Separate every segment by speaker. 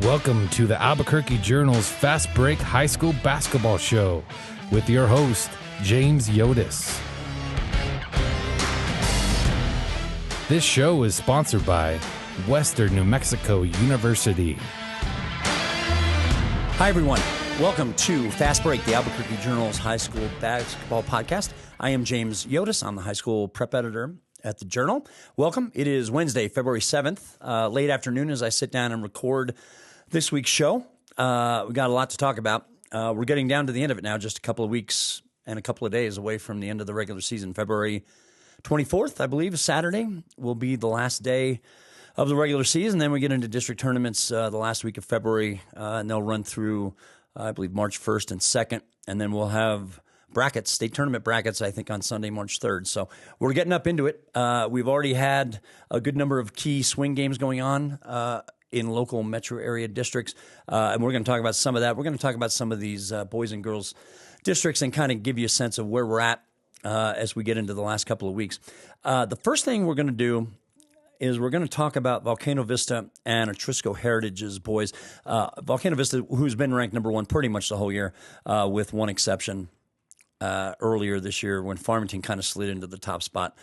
Speaker 1: Welcome to the Albuquerque Journal's Fast Break High School Basketball Show with your host, James Yodice. This show is sponsored by Western New Mexico University.
Speaker 2: Hi, everyone. Welcome to Fast Break, the Albuquerque Journal's high school basketball podcast. I am James Yodice. I'm the high school prep editor at the Journal. Welcome. It is Wednesday, February 7th, late afternoon as I sit down and record this week's show. We got a lot to talk about. We're getting down to the end of it now, just a couple of weeks and a couple of days away from the end of the regular season. February 24th, I believe, Saturday, will be the last day of the regular season. Then we get into district tournaments the last week of February, and they'll run through, I believe, March 1st and 2nd. And then we'll have brackets, state tournament brackets, I think, on Sunday, March 3rd. So we're getting up into it. We've already had a good number of key swing games going on in local metro area districts, and we're going to talk about some of that. We're going to talk about some of these boys and girls districts and kind of give you a sense of where we're at as we get into the last couple of weeks. The first thing we're going to do is we're going to talk about Volcano Vista and Atrisco Heritage's boys. Volcano Vista, who's been ranked number one pretty much the whole year, with one exception earlier this year when Farmington kind of slid into the top spot.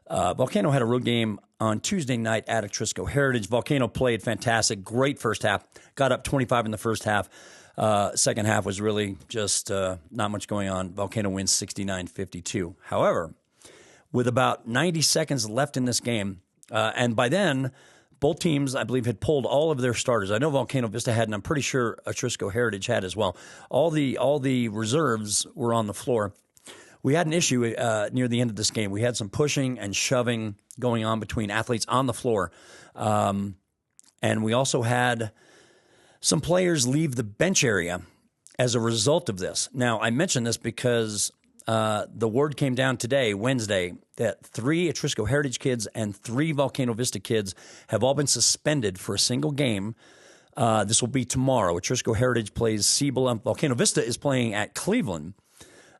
Speaker 2: Volcano had a road game on Tuesday night at Atrisco Heritage. Volcano played fantastic, great first half, got up 25 in the first half. Second half was really just not much going on. Volcano wins 69-52. However, with about 90 seconds left in this game, and by then, both teams, I believe, had pulled all of their starters. I know Volcano Vista had, and I'm pretty sure Atrisco Heritage had as well. All the reserves were on the floor. We had an issue near the end of this game. We had some pushing and shoving going on between athletes on the floor. And we also had some players leave the bench area as a result of this. Now, I mention this because the word came down today, Wednesday, that 3 Atrisco Heritage kids and 3 Volcano Vista kids have all been suspended for a single game. This will be tomorrow. Atrisco Heritage plays Cibola. Volcano Vista is playing at Cleveland,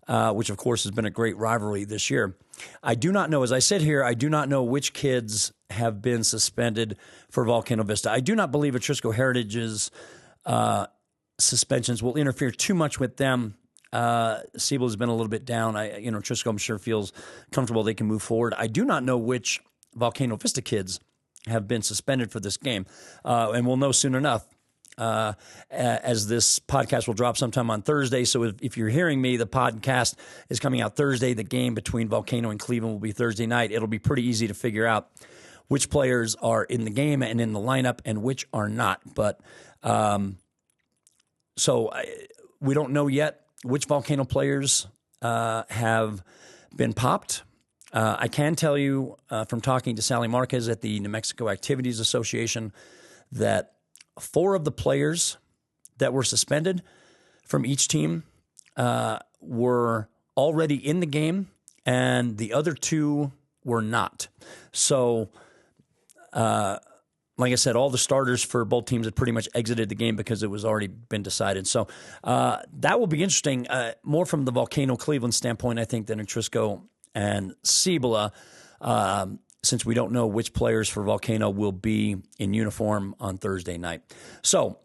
Speaker 2: which, of course, has been a great rivalry this year. I do not know, as I sit here, I do not know which kids have been suspended for Volcano Vista. I do not believe Atrisco Heritage's suspensions will interfere too much with them. Cibola has been a little bit down. Atrisco, I'm sure, feels comfortable they can move forward. I do not know which Volcano Vista kids have been suspended for this game, and we'll know soon enough. As this podcast will drop sometime on Thursday. So if you're hearing me, the podcast is coming out Thursday. The game between Volcano and Cleveland will be Thursday night. It'll be pretty easy to figure out which players are in the game and in the lineup and which are not. But we don't know yet which Volcano players have been popped. I can tell you from talking to Sally Marquez at the New Mexico Activities Association that 4 of the players that were suspended from each team were already in the game, and the other 2 were not. So, like I said, all the starters for both teams had pretty much exited the game because it was already been decided. So that will be interesting, more from the Volcano Cleveland standpoint, I think, than Atrisco and Cibola, since we don't know which players for Volcano will be in uniform on Thursday night. So,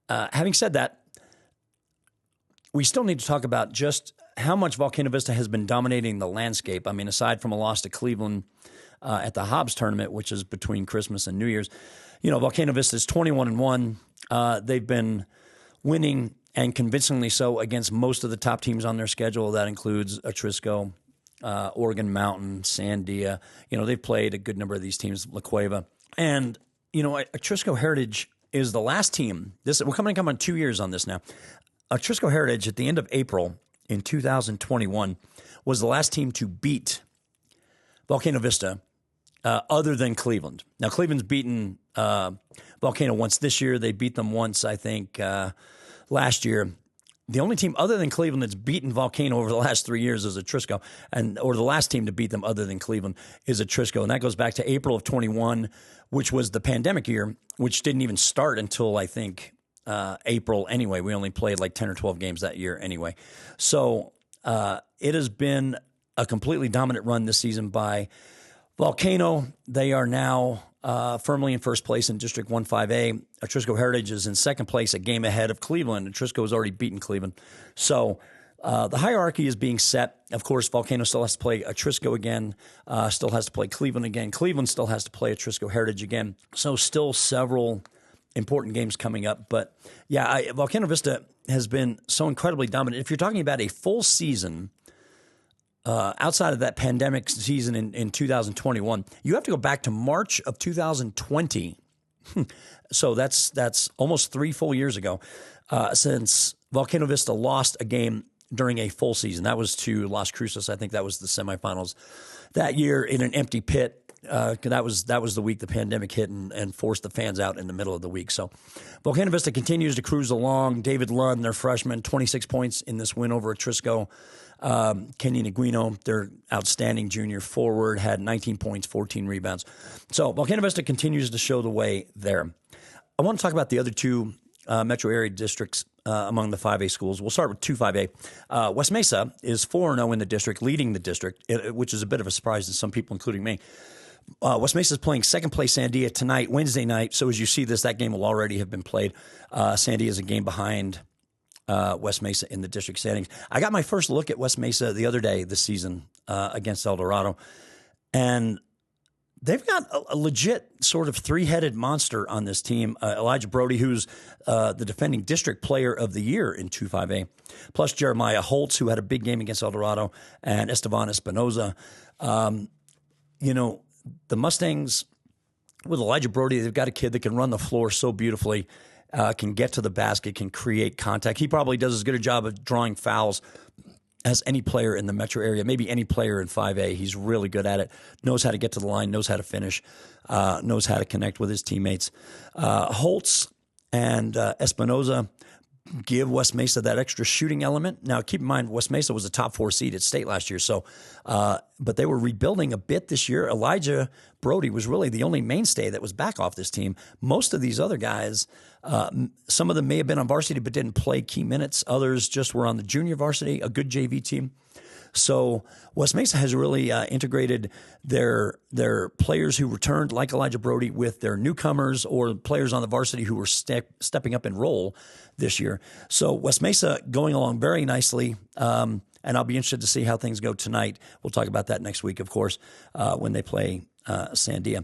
Speaker 2: having said that, we still need to talk about just how much Volcano Vista has been dominating the landscape. I mean, aside from a loss to Cleveland at the Hobbs tournament, which is between Christmas and New Year's, Volcano Vista is 21-1. They've been winning, and convincingly so, against most of the top teams on their schedule. That includes Atrisco, Oregon Mountain, Sandia. They've played a good number of these teams, La Cueva. And, Atrisco Heritage is the last team. We're coming on 2 years on this now. Atrisco Heritage, at the end of April in 2021, was the last team to beat Volcano Vista other than Cleveland. Now, Cleveland's beaten Volcano once this year. They beat them once, I think, last year. The only team other than Cleveland that's beaten Volcano over the last 3 years is Atrisco, or the last team to beat them other than Cleveland is Atrisco, and that goes back to April of 21, which was the pandemic year, which didn't even start until, I think, April anyway. We only played like 10 or 12 games that year anyway. So it has been a completely dominant run this season by Volcano, they are now firmly in first place in District 1-5A. Atrisco Heritage is in second place, a game ahead of Cleveland. Atrisco has already beaten Cleveland. So the hierarchy is being set. Of course, Volcano still has to play Atrisco again, still has to play Cleveland again. Cleveland still has to play Atrisco Heritage again. So still several important games coming up. But yeah, Volcano Vista has been so incredibly dominant. If you're talking about a full season, outside of that pandemic season in 2021, you have to go back to March of 2020. So that's almost 3 full years ago since Volcano Vista lost a game during a full season. That was to Las Cruces. I think that was the semifinals that year in an empty pit. That was the week the pandemic hit and forced the fans out in the middle of the week. So Volcano Vista continues to cruise along. David Lund, their freshman, 26 points in this win over Atrisco. Kenny Neguino, their outstanding junior forward, had 19 points, 14 rebounds. So Volcano Vista continues to show the way there. I want to talk about the other two metro area districts among the 5A schools. We'll start with 2-5A. West Mesa is 4-0 in the district, leading the district, which is a bit of a surprise to some people, including me. West Mesa is playing second place Sandia tonight, Wednesday night. So as you see this, that game will already have been played. Sandia is a game behind West Mesa in the district standings. I got my first look at West Mesa the other day this season against El Dorado, and they've got a legit sort of three-headed monster on this team. Elijah Brody, who's the defending district player of the year in 2-5A, plus Jeremiah Holtz, who had a big game against El Dorado, and Esteban Espinoza. The Mustangs, with Elijah Brody, they've got a kid that can run the floor so beautifully, can get to the basket, can create contact. He probably does as good a job of drawing fouls as any player in the metro area, maybe any player in 5A. He's really good at it, knows how to get to the line, knows how to finish, knows how to connect with his teammates. Holtz and Espinoza give West Mesa that extra shooting element. Now, keep in mind, West Mesa was a top 4 seed at state last year, but they were rebuilding a bit this year. Elijah Brody was really the only mainstay that was back off this team. Most of these other guys, some of them may have been on varsity but didn't play key minutes. Others just were on the junior varsity, a good JV team. So West Mesa has really integrated their players who returned, like Elijah Brody, with their newcomers or players on the varsity who were stepping up in role this year. So West Mesa going along very nicely, and I'll be interested to see how things go tonight. We'll talk about that next week, of course, when they play Sandia.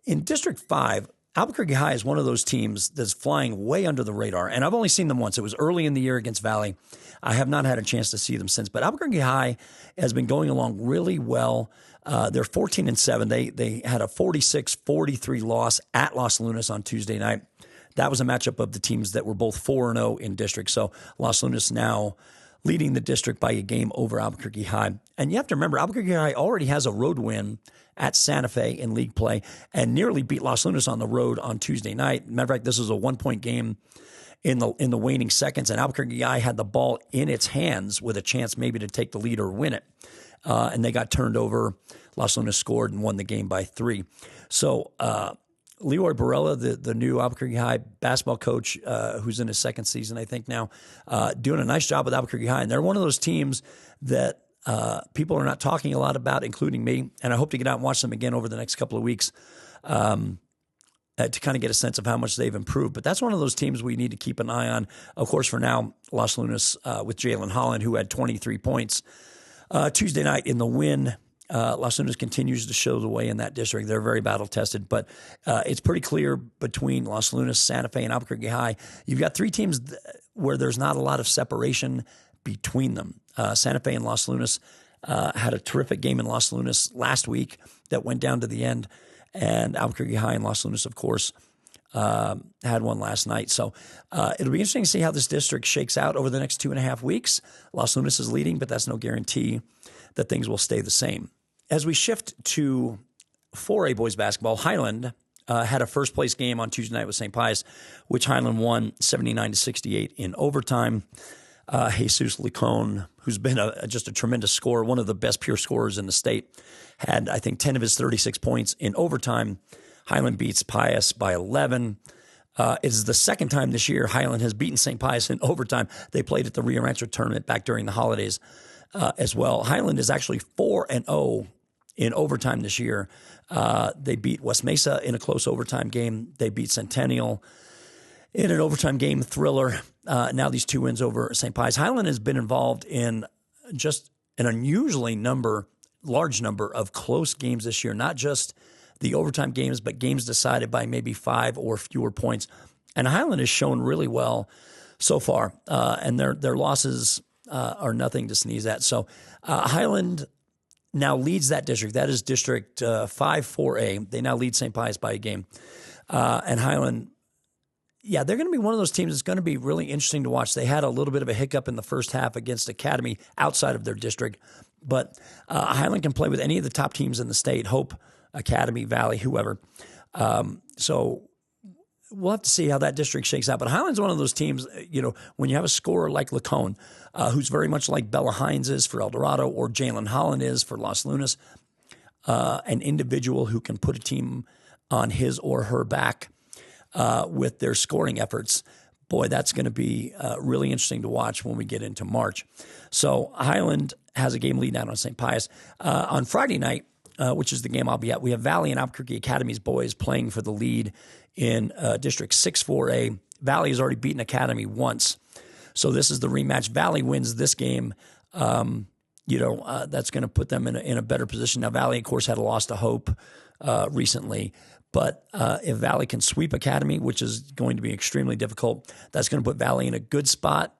Speaker 2: In District 5, Albuquerque High is one of those teams that's flying way under the radar, and I've only seen them once. It was early in the year against Valley. I have not had a chance to see them since, but Albuquerque High has been going along really well. They're 14-7. They had a 46-43 loss at Los Lunas on Tuesday night. That was a matchup of the teams that were both 4-0 in district. So Los Lunas now leading the district by a game over Albuquerque High. And you have to remember, Albuquerque High already has a road win at Santa Fe in league play and nearly beat Los Lunas on the road on Tuesday night. Matter of fact, this was a 1-point game in the waning seconds, and Albuquerque High had the ball in its hands with a chance maybe to take the lead or win it. And they got turned over. Los Lunas scored and won the game by 3. So Leroy Barella, the new Albuquerque High basketball coach, who's in his second season, I think now, doing a nice job with Albuquerque High. And they're one of those teams that people are not talking a lot about, including me. And I hope to get out and watch them again over the next couple of weeks to kind of get a sense of how much they've improved. But that's one of those teams we need to keep an eye on. Of course, for now, Los Lunas with Jalen Holland, who had 23 points Tuesday night in the win. Los Lunas continues to show the way in that district. They're very battle-tested, but it's pretty clear between Los Lunas, Santa Fe, and Albuquerque High. You've got 3 teams where there's not a lot of separation between them. Santa Fe and Los Lunas had a terrific game in Los Lunas last week that went down to the end, and Albuquerque High and Los Lunas, of course, had one last night. So it'll be interesting to see how this district shakes out over the next 2.5 weeks. Los Lunas is leading, but that's no guarantee that things will stay the same. As we shift to 4A boys basketball, Highland had a first-place game on Tuesday night with St. Pius, which Highland won 79-68 in overtime. Jesus Licon, who's been just a tremendous scorer, one of the best pure scorers in the state, had, I think, 10 of his 36 points in overtime. Highland beats Pius by 11. It is the second time this year Highland has beaten St. Pius in overtime. They played at the Rio Rancho tournament back during the holidays as well. Highland is actually 4-0 in overtime this year. They beat West Mesa in a close overtime game. They beat Centennial in an overtime game thriller. Now these 2 wins over St. Pius. Highland has been involved in just an unusually large number of close games this year, not just the overtime games, but games decided by maybe 5 or fewer points. And Highland has shown really well so far, and their losses are nothing to sneeze at. So Highland now leads that district. That is District 5-4A. They now lead St. Pius by a game. And Highland, yeah, they're going to be one of those teams that's going to be really interesting to watch. They had a little bit of a hiccup in the first half against Academy outside of their district, but Highland can play with any of the top teams in the state, Hope, Academy, Valley, whoever. So we'll have to see how that district shakes out. But Highland's one of those teams, when you have a scorer like Lacone, who's very much like Bella Hines is for El Dorado or Jalen Holland is for Los Lunas, an individual who can put a team on his or her back with their scoring efforts. Boy, that's going to be really interesting to watch when we get into March. So Highland has a game lead now on St. Pius. On Friday night, which is the game I'll be at, we have Valley and Albuquerque Academy's boys playing for the lead in District 6-4A. Valley has already beaten Academy once, so this is the rematch. Valley wins this game. That's going to put them in a better position. Now, Valley, of course, had a loss to Hope recently. But if Valley can sweep Academy, which is going to be extremely difficult, that's going to put Valley in a good spot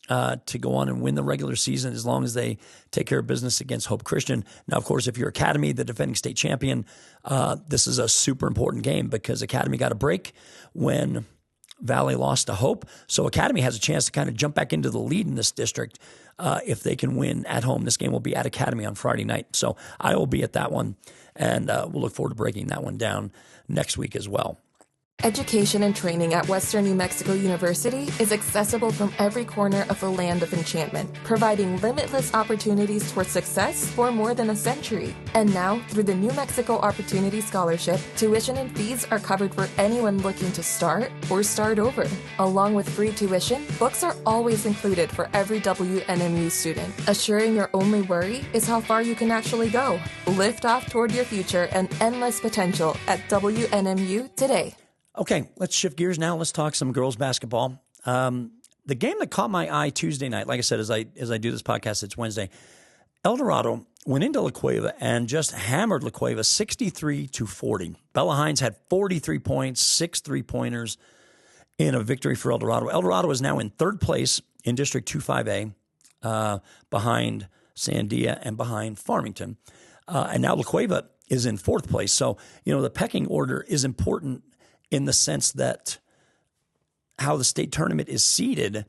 Speaker 2: to go on and win the regular season as long as they take care of business against Hope Christian. Now, of course, if you're Academy, the defending state champion, this is a super important game because Academy got a break when Valley lost to Hope. So Academy has a chance to kind of jump back into the lead in this district if they can win at home. This game will be at Academy on Friday night. So I will be at that one, and we'll look forward to breaking that one down next week as well.
Speaker 3: Education and training at Western New Mexico University is accessible from every corner of the land of enchantment, providing limitless opportunities for success for more than a century. And now, through the New Mexico Opportunity Scholarship, tuition and fees are covered for anyone looking to start or start over. Along with free tuition, books are always included for every WNMU student. Assuring your only worry is how far you can actually go. Lift off toward your future and endless potential at WNMU today.
Speaker 2: Okay, let's shift gears now. Let's talk some girls basketball. The game that caught my eye Tuesday night, like I said, as I do this podcast, it's Wednesday. El Dorado went into La Cueva and just hammered La Cueva 63-40. Bella Hines had 43 points, 6 3-pointers in a victory for El Dorado. El Dorado is now in third place in District 2-5A behind Sandia and behind Farmington. And now La Cueva is in fourth place. So, the pecking order is important in the sense that how the state tournament is seeded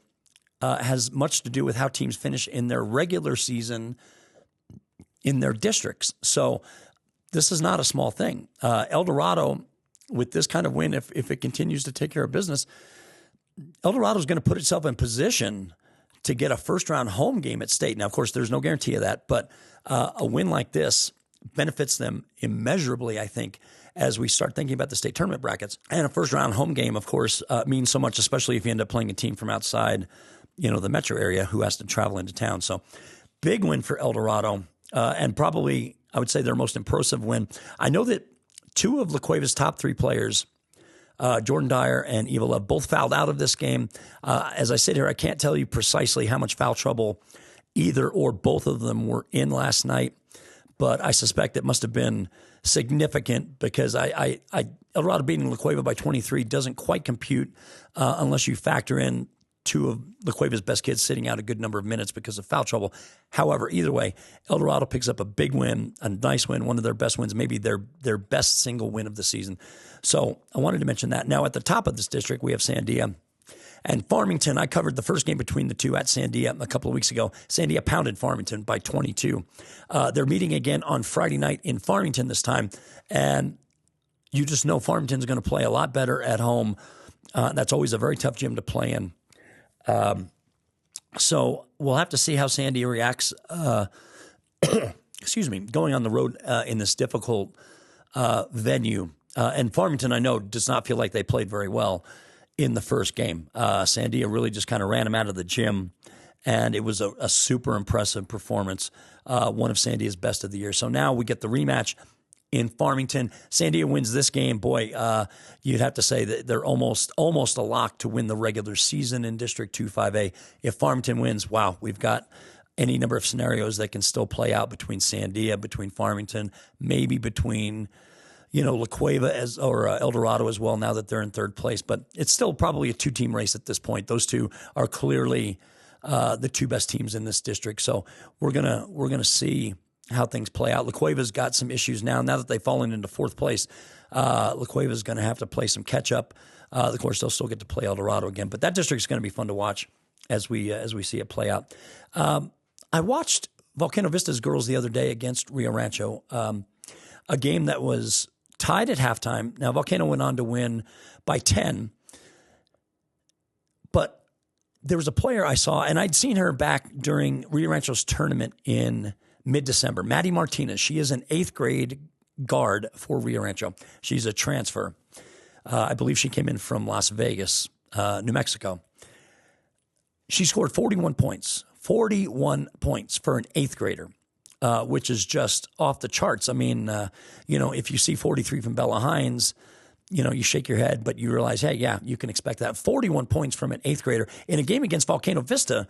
Speaker 2: has much to do with how teams finish in their regular season in their districts. So this is not a small thing. El Dorado, with this kind of win, if it continues to take care of business, El Dorado is going to put itself in position to get a first-round home game at state. Now, of course, there's no guarantee of that, but a win like this benefits them immeasurably, I think, as we start thinking about the state tournament brackets. And a first-round home game, of course, means so much, especially if you end up playing a team from outside, the metro area who has to travel into town. So big win for El Dorado, and probably, I would say, their most impressive win. I know that 2 of La Cueva's top 3 players, Jordan Dyer and Eva Love, both fouled out of this game. As I sit here, I can't tell you precisely how much foul trouble either or both of them were in last night, but I suspect it must have been significant because El Dorado beating La Cueva by 23 doesn't quite compute unless you factor in 2 of La Cueva's best kids sitting out a good number of minutes because of foul trouble. However, either way, El Dorado picks up a big win, a nice win, one of their best wins, maybe their best single win of the season. So I wanted to mention that. Now at the top of this district, we have Sandia and Farmington. I covered the first game between the two at Sandia a couple of weeks ago. Sandia pounded Farmington by 22. They're meeting again on Friday night in Farmington this time, and you just know Farmington's going to play a lot better at home. That's always a very tough gym to play in. So we'll have to see how Sandia reacts, going on the road in this difficult venue. And Farmington, I know, does not feel like they played very well in the first game. Sandia really just kind of ran them out of the gym and it was a super impressive performance, one of Sandia's best of the year. So now we get the rematch in Farmington. Sandia wins this game. Boy, you'd have to say that they're almost a lock to win the regular season in District 2-5A. If Farmington wins, wow, we've got any number of scenarios that can still play out between Sandia, between Farmington, maybe between La Cueva or El Dorado as well, now that they're in third place. But it's still probably a two-team race at this point. Those two are clearly the two best teams in this district. So we're gonna see how things play out. La Cueva's got some issues now that they've fallen into fourth place. La Cueva's going to have to play some catch-up. Of course, they'll still get to play El Dorado again. But that district's going to be fun to watch as we see it play out. I watched Volcano Vista's girls the other day against Rio Rancho, a game that was tied at halftime. Now, Volcano went on to win by 10, but there was a player I saw, and I'd seen her back during Rio Rancho's tournament in mid-December. Maddie Martinez. She is an 8th grade guard for Rio Rancho. She's a transfer. I believe she came in from Las Vegas, New Mexico. She scored 41 points. 41 points for an 8th grader, which is just off the charts. I mean, if you see 43 from Bella Hines, you shake your head, but you realize, hey, yeah, you can expect that. 41 points from an 8th grader in a game against Volcano Vista,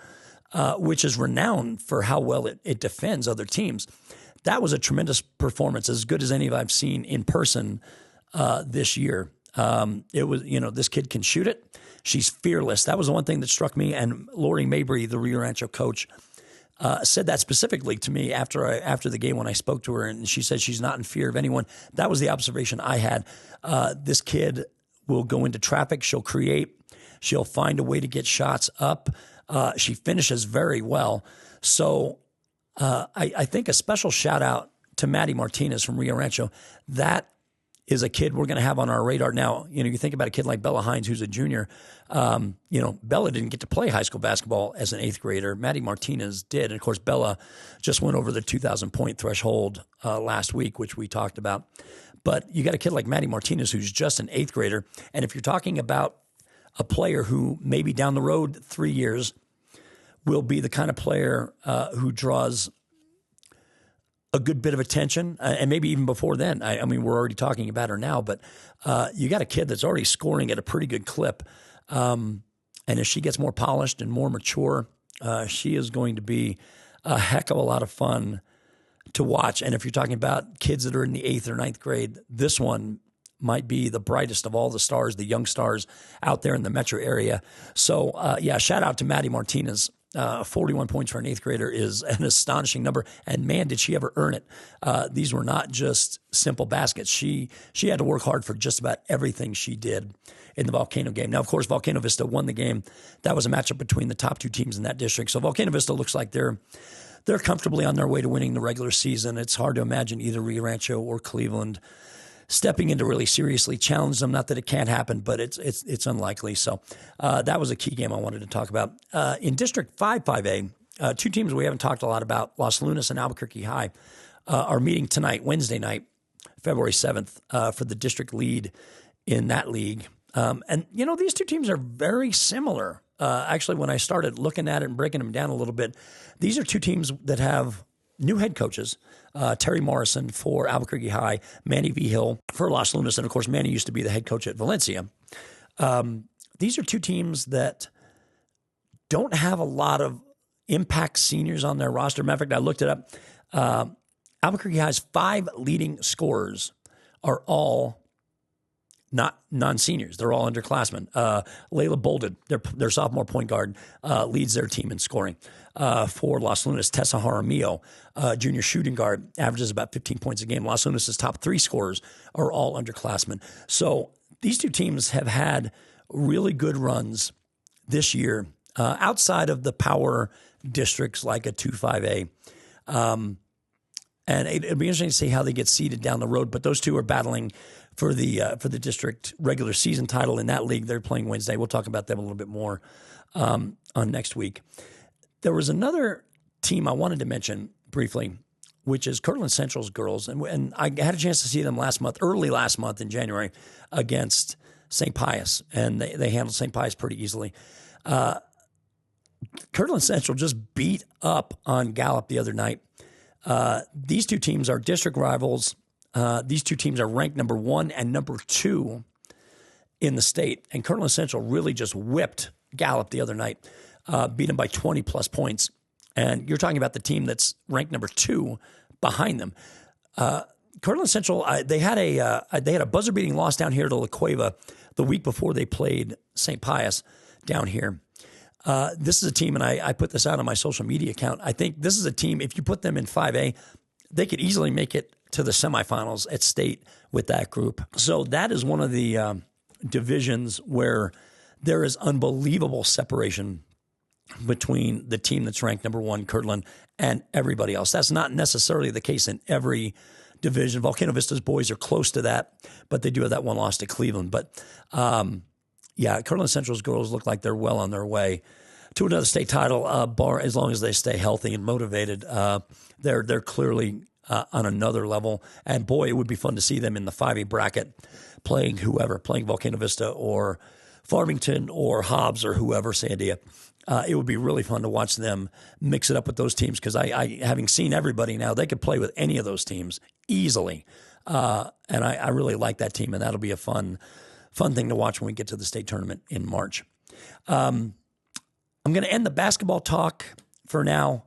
Speaker 2: which is renowned for how well it defends other teams. That was a tremendous performance, as good as any I've seen in person this year. It was, this kid can shoot it. She's fearless. That was the one thing that struck me. And Lori Mabry, the Rio Rancho coach, said that specifically to me after the game when I spoke to her, and she said she's not in fear of anyone. That was the observation I had. This kid will go into traffic. She'll create. She'll find a way to get shots up. She finishes very well. So I think a special shout out to Maddie Martinez from Rio Rancho. That is a kid we're going to have on our radar now. You think about a kid like Bella Hines, who's a junior. Bella didn't get to play high school basketball as an 8th grader. Maddie Martinez did. And, of course, Bella just went over the 2,000-point threshold last week, which we talked about. But you got a kid like Maddie Martinez who's just an 8th grader. And if you're talking about a player who maybe down the road 3 years will be the kind of player who draws a good bit of attention, and maybe even before then. I mean, we're already talking about her now, but you got a kid that's already scoring at a pretty good clip. And as she gets more polished and more mature, she is going to be a heck of a lot of fun to watch. And if you're talking about kids that are in the 8th or 9th grade, this one might be the brightest of all the stars, the young stars out there in the metro area. So, shout out to Maddie Martinez. 41 points for an 8th grader is an astonishing number. And man, did she ever earn it. These were not just simple baskets. She had to work hard for just about everything she did in the Volcano game. Now, of course, Volcano Vista won the game. That was a matchup between the top two teams in that district. So Volcano Vista looks like they're comfortably on their way to winning the regular season. It's hard to imagine either Rio Rancho or Cleveland stepping in to really seriously challenge them. Not that it can't happen, but it's unlikely. So that was a key game I wanted to talk about. In District 5-5A, two teams we haven't talked a lot about, Los Lunas and Albuquerque High, are meeting tonight, Wednesday night, February 7th, for the district lead in that league. And, these two teams are very similar. Actually, when I started looking at it and breaking them down a little bit, these are two teams that have new head coaches. Terry Morrison for Albuquerque High, Manny V. Hill for Los Lunas, and of course, Manny used to be the head coach at Valencia. These are two teams that don't have a lot of impact seniors on their roster. Matter of fact, I looked it up. Albuquerque High's 5 leading scorers are all not non-seniors. They're all underclassmen. Layla Bolded, their sophomore point guard, leads their team in scoring. For Los Lunas, Tessa Jaramillo, junior shooting guard, averages about 15 points a game. Los Lunas' top 3 scorers are all underclassmen. So these two teams have had really good runs this year outside of the power districts like a 2-5A. And it'll be interesting to see how they get seeded down the road. But those two are battling for the district regular season title in that league. They're playing Wednesday. We'll talk about them a little bit more on next week. There was another team I wanted to mention briefly, which is Kirtland Central's girls. And I had a chance to see them early last month in January against St. Pius. And they handled St. Pius pretty easily. Kirtland Central just beat up on Gallup the other night. These two teams are district rivals. These two teams are ranked number 1 and number 2 in the state. And Kirtland Central really just whipped Gallup the other night, beat them by 20-plus points. And you're talking about the team that's ranked number 2 behind them. Kirtland Central, they had a buzzer-beating loss down here to La Cueva the week before they played St. Pius down here. This is a team, and I put this out on my social media account. I think this is a team, if you put them in 5A, they could easily make it to the semifinals at state with that group. So that is one of the divisions where there is unbelievable separation between the team that's ranked number 1, Kirtland, and everybody else. That's not necessarily the case in every division. Volcano Vista's boys are close to that, but they do have that one loss to Cleveland. But Kirtland Central's girls look like they're well on their way to another state title, bar as long as they stay healthy and motivated. They're clearly on another level. And boy, it would be fun to see them in the 5A bracket playing whoever, playing Volcano Vista or Farmington or Hobbs or whoever, Sandia. It would be really fun to watch them mix it up with those teams because I having seen everybody now, they could play with any of those teams easily. And I really like that team, and that'll be a fun thing to watch when we get to the state tournament in March. I'm going to end the basketball talk for now.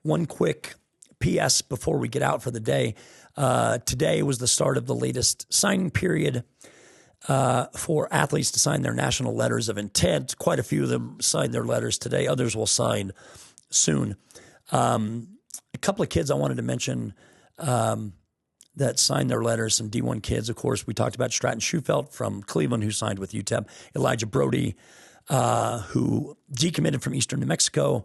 Speaker 2: One quick PS before we get out for the day. Today was the start of the latest signing period for athletes to sign their national letters of intent. Quite a few of them signed their letters today. Others will sign soon. A couple of kids I wanted to mention that signed their letters, some D1 kids. Of course, we talked about Stratton Schufelt from Cleveland, who signed with UTEP. Elijah Brody, who decommitted from Eastern New Mexico,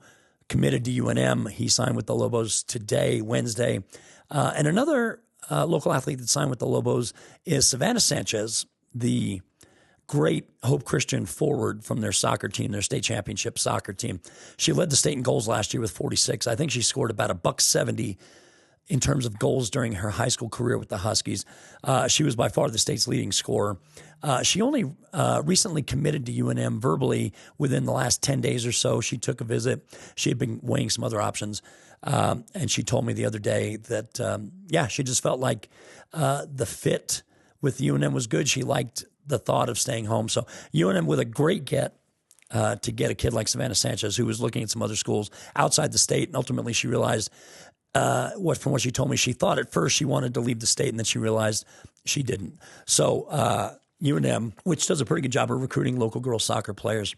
Speaker 2: committed to UNM. He signed with the Lobos today, Wednesday. And another local athlete that signed with the Lobos is Savannah Sanchez, the great Hope Christian forward from their soccer team, their state championship soccer team. She led the state in goals last year with 46. I think she scored about $170 in terms of goals during her high school career with the Huskies. She was by far the state's leading scorer. She only recently committed to UNM verbally within the last 10 days or so. She took a visit. She had been weighing some other options. And she told me the other day that, she just felt like the fit with UNM was good. She liked the thought of staying home. So UNM with a great get to get a kid like Savannah Sanchez, who was looking at some other schools outside the state. And ultimately she realized from what she told me, she thought at first she wanted to leave the state, and then she realized she didn't. So UNM, which does a pretty good job of recruiting local girls soccer players,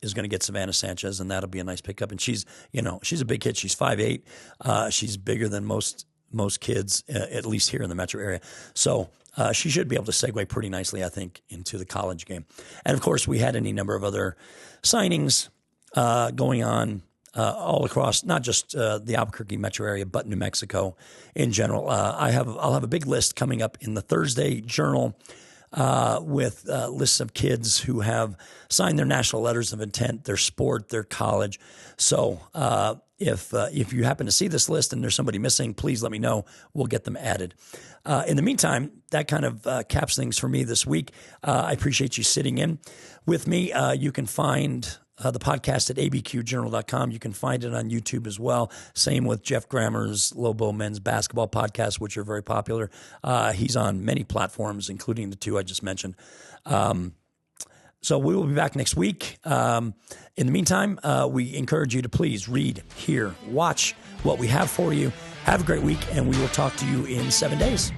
Speaker 2: is going to get Savannah Sanchez, and that'll be a nice pickup. And she's a big kid. She's 5'8". She's bigger than most kids, at least here in the metro area. So she should be able to segue pretty nicely, I think, into the college game. And of course, we had any number of other signings going on all across, not just the Albuquerque metro area, but New Mexico in general. I'll have a big list coming up in the Thursday Journal with lists of kids who have signed their national letters of intent, their sport, their college. So if you happen to see this list and there's somebody missing, please let me know. We'll get them added. In the meantime, that kind of caps things for me this week. I appreciate you sitting in with me. You can find the podcast at abqjournal.com. You can find it on YouTube as well. Same with Jeff Grammer's Lobo Men's Basketball podcast, which are very popular. He's on many platforms, including the two I just mentioned. So we will be back next week. In the meantime, we encourage you to please read, hear, watch what we have for you. Have a great week, and we will talk to you in 7 days.